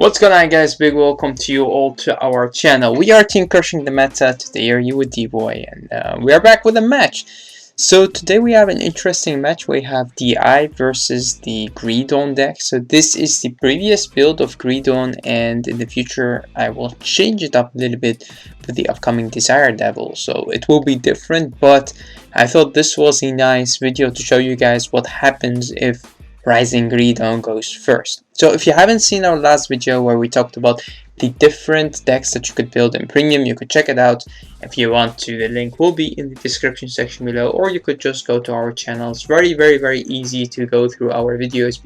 What's going on, guys? Big welcome to you all to our channel. We are Team Crushing the Meta. Today are you with D-Boy, and we are back with a match. So today we have an interesting match. We have DI versus the Greedon deck. So this is the previous build of Greedon, and in the future I will change it up a little bit for the upcoming Desire Devil. So it will be different, but I thought this was a nice video to show you guys what happens if Rising Greedon goes first. So if you haven't seen our last video where we talked about the different decks that you could build in premium, you could check it out. If you want to, the link will be in the description section below, or you could just go to our channel. It's very easy to go through our videos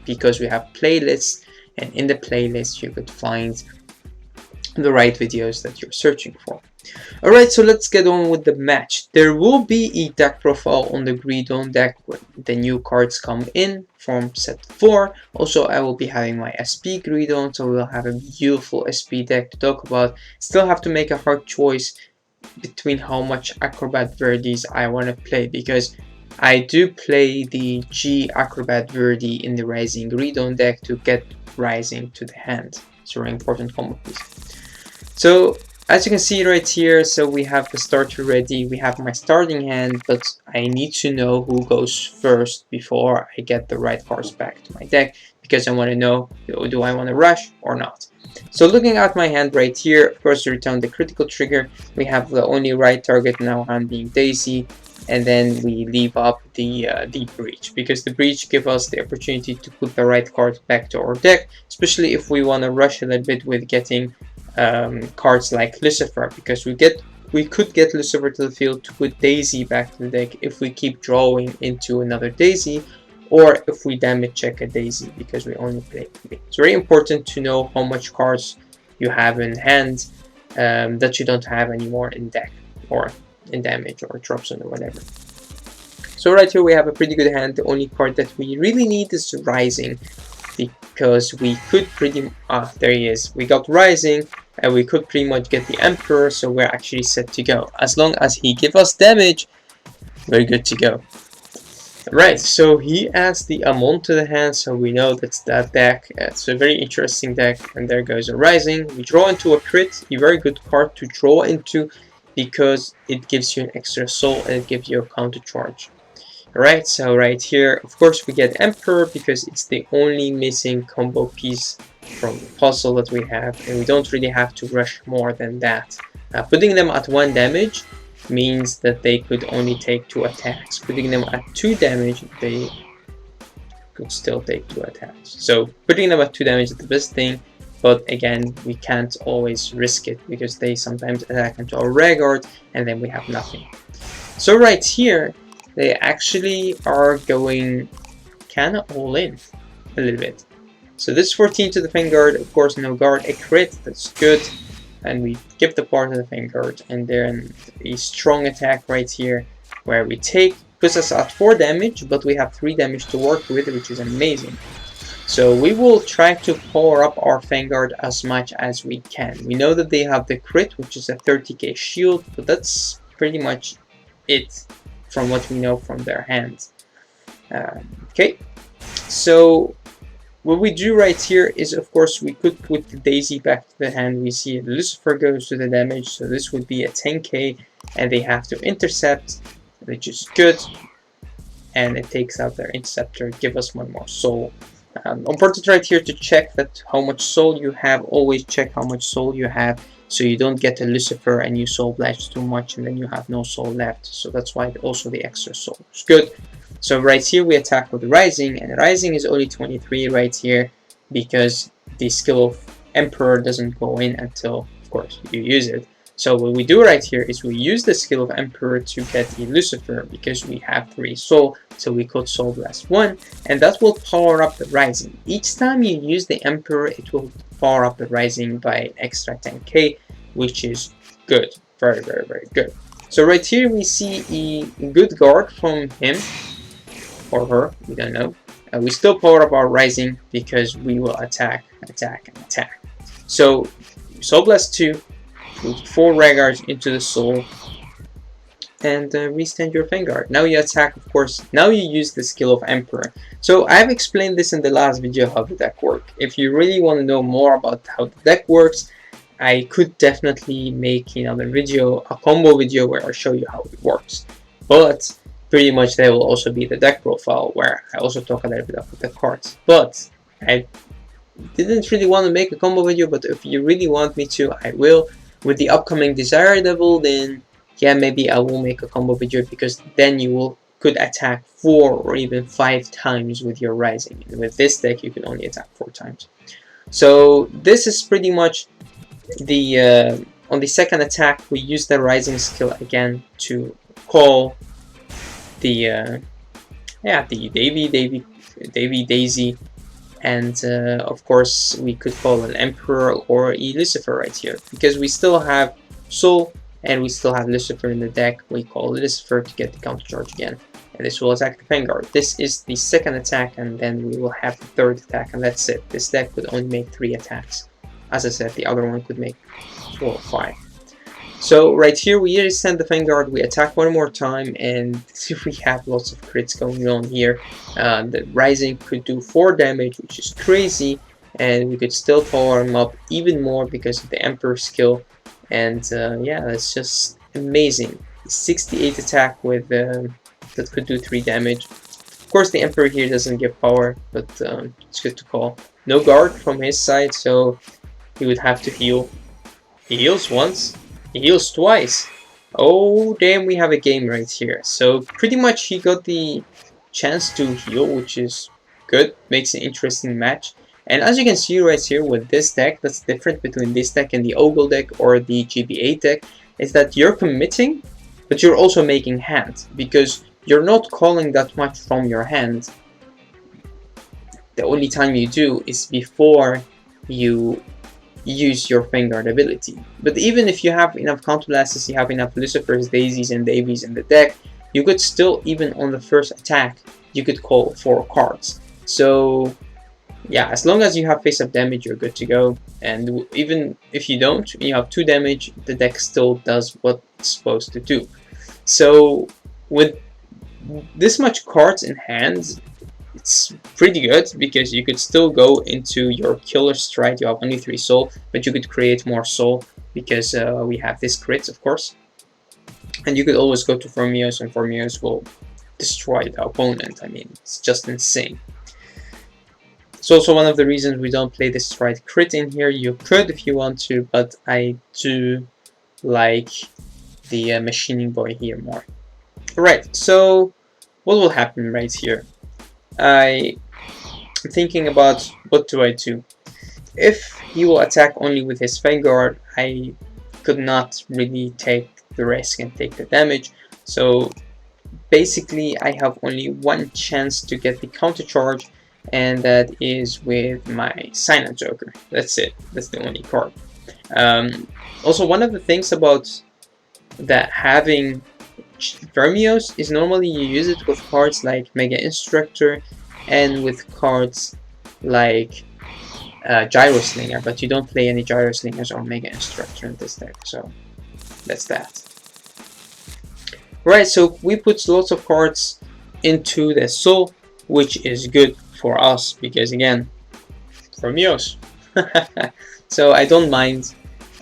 because we have playlists, and in the playlist you could find the right videos that you're searching for. Alright, so let's get on with the match. There will be a deck profile on the Greedon deck when the new cards come in from set 4. Also, I will be having my SP Greedon, so we'll have a beautiful SP deck to talk about. Still have to make a hard choice between how much Acrobat Verdes I want to play, because I do play the G Acrobat Verde in the Rising Greedon deck to get Rising to the hand. It's a very important combo piece. So as you can see right here, so we have the starter ready, we have my starting hand, but I need to know who goes first before I get the right cards back to my deck, because I want to know, do I want to rush or not. So looking at my hand right here, of course, to return the critical trigger, we have the only right target in our hand being Daisy, and then we leave up the breach, because the breach gives us the opportunity to put the right cards back to our deck, especially if we want to rush a little bit with getting cards like Lucifer, because we could get Lucifer to the field to put Daisy back to the deck if we keep drawing into another Daisy, or if we damage check a Daisy because we only play 3. It's very important to know how much cards you have in hand that you don't have anymore in deck or in damage or drop zone or whatever. So right here we have a pretty good hand. The only card that we really need is Rising, because we could there he is. We got Rising, and we could pretty much get the Emperor, so we're actually set to go. As long as he gives us damage, we're good to go. Right, so he adds the Amon to the hand, so we know that's that deck. It's a very interesting deck, and there goes a Rising. We draw into a crit, a very good card to draw into, because it gives you an extra soul and it gives you a counter charge. Alright, so right here, of course, we get Emperor because it's the only missing combo piece from the puzzle that we have, and we don't really have to rush more than that. Putting them at 1 damage means that they could only take 2 attacks. Putting them at 2 damage, they could still take 2 attacks. So putting them at 2 damage is the best thing, but again, we can't always risk it because they sometimes attack into our Vanguard and then we have nothing. So right here, they actually are going kind of all in a little bit. So this 14 to the Vanguard, of course, no guard, a crit, that's good. And we give the part of the Vanguard, and then a strong attack right here where we take, puts us at 4 damage, but we have 3 damage to work with, which is amazing. So we will try to power up our Vanguard as much as we can. We know that they have the crit, which is a 30k shield, but that's pretty much it from what we know from their hands. Okay, so what we do right here is, of course, we could put the Daisy back to the hand. We see Lucifer goes to the damage, so this would be a 10k, and they have to intercept, which is good, and it takes out their interceptor, give us 1 more soul. Important right here to check that how much soul you have. Always check how much soul you have, so you don't get a Lucifer and you soul blast too much and then you have no soul left. So that's why also the extra soul is good. So right here we attack with Rising, and Rising is only 23 right here because the skill of Emperor doesn't go in until, of course, you use it. So what we do right here is we use the skill of Emperor to get the Lucifer because we have 3 soul, so we could soul blast 1, and that will power up the Rising. Each time you use the Emperor, it will power up the Rising by an extra 10k, which is good, very good. So right here we see a good guard from him or her, we don't know. We still power up our Rising because we will attack. So Soul Blast 2, put 4 Vanguards into the soul, and restand your Vanguard. Now you attack, of course. Now you use the skill of Emperor. So I've explained this in the last video how the deck works. If you really want to know more about how the deck works, I could definitely make another video, a combo video, where I show you how it works. But pretty much there will also be the deck profile where I also talk a little bit about the cards. But I didn't really want to make a combo video, but if you really want me to, I will. With the upcoming Desire Devil, then yeah, maybe I will make a combo video, because then you could attack 4 or even 5 times with your Rising. And with this deck, you can only attack 4 times. So this is pretty much the on the second attack, we use the Rising skill again to call the Daisy, and of course we could call an Emperor or a Lucifer right here, because we still have Soul and we still have Lucifer in the deck. We call Lucifer to get the counter charge again, and this will attack the Vanguard. This is the second attack, and then we will have the third attack, and that's it. This deck could only make 3 attacks. As I said, the other one could make 4 or 5. So right here we resend the Vanguard, we attack one more time, and we have lots of crits going on here. The Rising could do 4 damage, which is crazy, and we could still power him up even more because of the Emperor skill. And yeah, that's just amazing. 68 attack with that could do 3 damage. Of course the Emperor here doesn't give power, but it's good to call. No guard from his side, so he would have to heal. He heals once, he heals twice. Oh damn, we have a game right here. So pretty much he got the chance to heal, which is good, makes an interesting match. And as you can see right here with this deck, that's different between this deck and the Ogle deck or the GBA deck, is that you're committing, but you're also making hand, because you're not calling that much from your hand. The only time you do is before you use your Vanguard ability. But even if you have enough counterblasts, you have enough Lucifers, Daisies, and Davies in the deck, you could still, even on the first attack, you could call 4 cards. So yeah, as long as you have face-up damage, you're good to go. And even if you don't, you have 2 damage, the deck still does what it's supposed to do. So with this much cards in hand, it's pretty good, because you could still go into your Killer Stride. You have only 3 soul, but you could create more soul, because we have this crit, of course. And you could always go to Formios, and Formios will destroy the opponent. I mean, it's just insane. It's also one of the reasons we don't play the Stride crit in here. You could if you want to, but I do like the Machining Boy here more. Alright, so what will happen right here? I'm thinking about what do I do. If he will attack only with his Vanguard, I could not really take the risk and take the damage. So basically I have only one chance to get the counter charge, and that is with my Silent Joker. That's it. That's the only card. Also, one of the things about that having Vermios is normally you use it with cards like Mega Instructor and with cards like Gyro Slinger, but you don't play any Gyro Slingers or Mega Instructor in this deck, so that's that. Right, so we put lots of cards into the soul, which is good for us because again, Vermios. So I don't mind.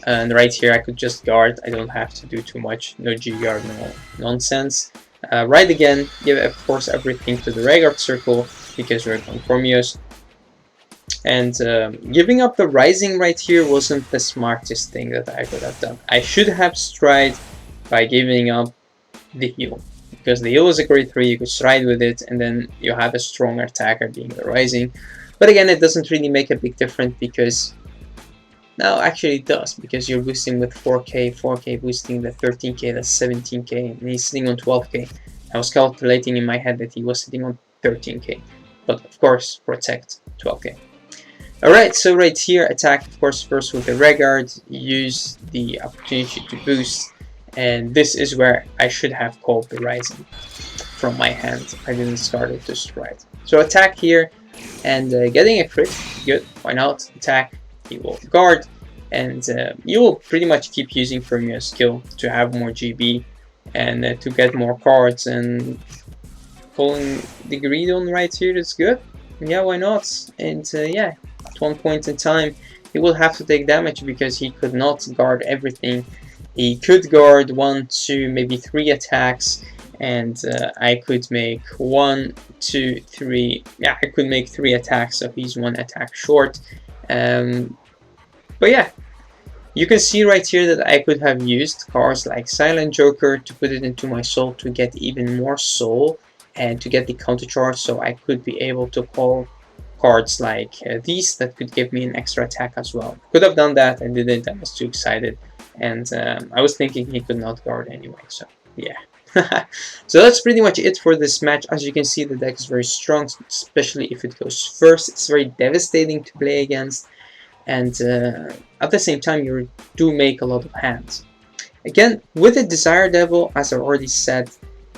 And right here I could just guard, I don't have to do too much, no G-guard, no nonsense. Right again, give of course everything to the Vanguard circle because we're going Formios. And giving up the Rising right here wasn't the smartest thing that I could have done. I should have Stride by giving up the heal, because the heal is a great 3, you could Stride with it and then you have a stronger attacker being the Rising. But again, it doesn't really make a big difference because no, actually it does, because you're boosting with 4k boosting the 13k, that's 17k, and he's sitting on 12k. I was calculating in my head that he was sitting on 13k, but of course protect 12k. Alright, so right here, attack of course first with the Vanguard, use the opportunity to boost, and this is where I should have called the Rising from my hand. I didn't start it to Stride. So attack here, and getting a crit, good, why not? Attack. He will guard, and you will pretty much keep using Formios skill to have more GB and to get more cards. And pulling the Greedon right here is good. Yeah, why not? And yeah, at one point in time he will have to take damage because he could not guard everything. He could guard 1, 2, maybe 3 attacks, and I could make 1, 2, 3. Yeah, I could make 3 attacks, so he's 1 attack short. But yeah, you can see right here that I could have used cards like Silent Joker to put it into my soul to get even more soul and to get the counter charge, so I could be able to call cards like these that could give me an extra attack as well. Could have done that and didn't. I was too excited, and I was thinking he could not guard anyway, so yeah. So that's pretty much it for this match. As you can see, the deck is very strong, especially if it goes first. It's very devastating to play against, and at the same time you do make a lot of hands. Again, with the Desire Devil, as I already said,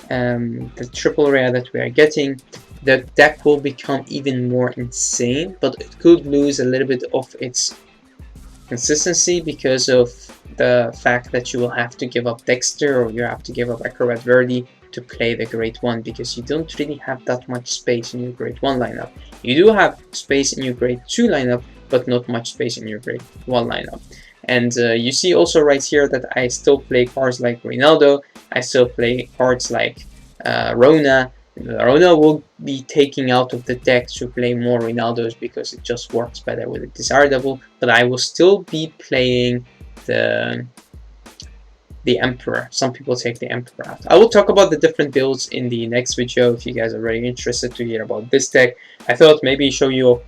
the triple rare that we are getting, the deck will become even more insane, but it could lose a little bit of its consistency because of the fact that you will have to give up Dexter, or you have to give up Acrobat Verdi to play the Great 1, because you don't really have that much space in your Great 1 lineup. You do have space in your Great 2 lineup, but not much space in your Great 1 lineup. And you see also right here that I still play cards like Ronaldo, I still play cards like Rona. Rona will be taking out of the deck to play more Ronaldos because it just works better with the Desire Devil, but I will still be playing the Emperor. Some people take the Emperor out. I will talk about the different builds in the next video if you guys are very interested to hear about this deck. I thought maybe show you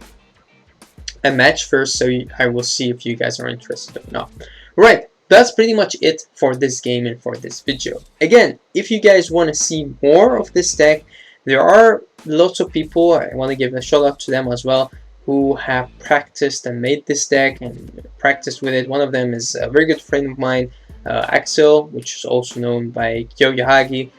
a match first, so I will see if you guys are interested or not. Right, that's pretty much it for this game and for this video. Again, if you guys want to see more of this deck, there are lots of people, I want to give a shout out to them as well, who have practiced and made this deck and practiced with it. One of them is a very good friend of mine, Axel, which is also known by Kyoyahagi.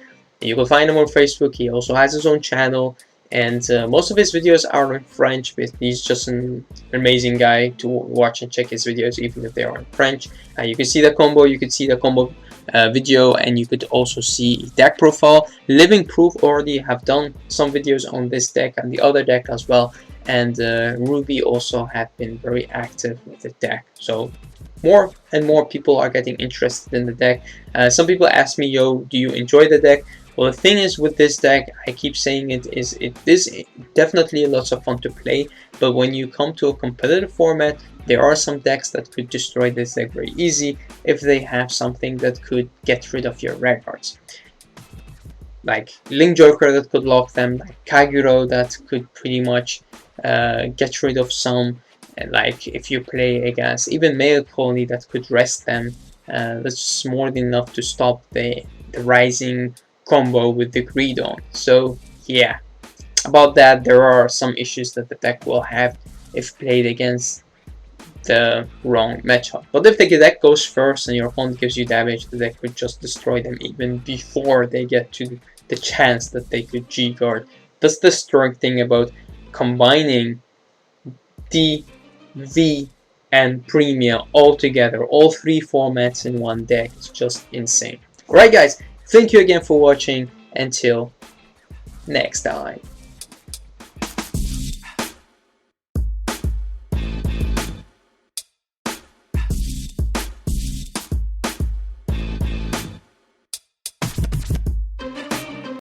You will find him on Facebook. He also has his own channel, and most of his videos are in French, but he's just an amazing guy to watch and check his videos even if they are in French. You can see the combo, you can see the combo video, and you could also see deck profile. Living Proof already have done some videos on this deck and the other deck as well, and Ruby also have been very active with the deck. So more and more people are getting interested in the deck. Some people ask me, yo, do you enjoy the deck? Well, the thing is with this deck, I keep saying it is definitely lots of fun to play, but when you come to a competitive format, there are some decks that could destroy this deck very easy if they have something that could get rid of your rare cards. Like Link Joker that could lock them, like Kaguro that could pretty much get rid of some, like if you play against even Mail Colony that could rest them. That's just more than enough to stop the Risisng combo with the Greedon. So yeah, about that, there are some issues that the deck will have if played against the wrong matchup. But if the deck goes first and your opponent gives you damage, the deck could just destroy them even before they get to the chance that they could G-guard. That's the strong thing about combining D, V, and Premium all together, all 3 formats in one deck. It's just insane. Alright guys, thank you again for watching. Until next time.